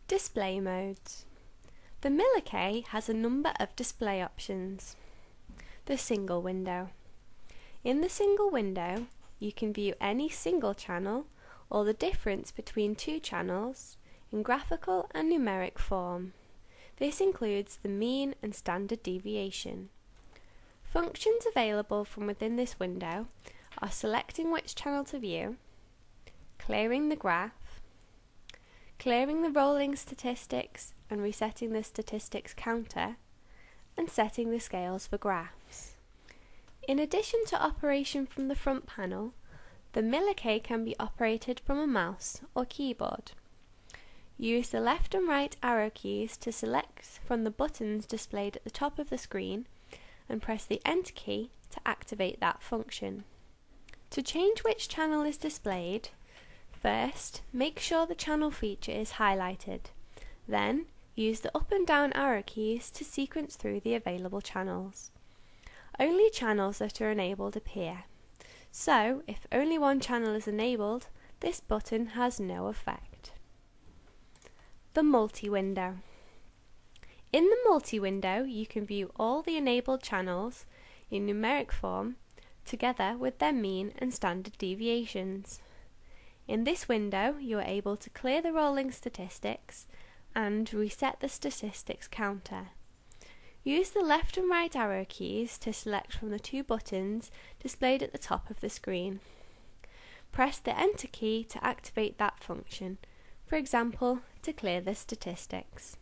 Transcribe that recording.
Display modes. The MilliK has a number of display options. The single window. In the single window, you can view any single channel or the difference between two channels in graphical and numeric form. This includes the mean and standard deviation. Functions available from within this window are selecting which channel to view, clearing the graph, clearing the rolling statistics and resetting the statistics counter, and setting the scales for graphs. In addition to operation from the front panel, the MilliK can be operated from a mouse or keyboard. Use the left and right arrow keys to select from the buttons displayed at the top of the screen and press the Enter key to activate that function. To change which channel is displayed, first make sure the channel feature is highlighted. Then use the up and down arrow keys to sequence through the available channels. Only channels that are enabled appear. So, if only one channel is enabled, this button has no effect. The multi-window. In the multi-window, you can view all the enabled channels in numeric form together with their mean and standard deviations. In this window, you are able to clear the rolling statistics and reset the statistics counter. Use the left and right arrow keys to select from the two buttons displayed at the top of the screen. Press the Enter key to activate that function, for example, to clear the statistics.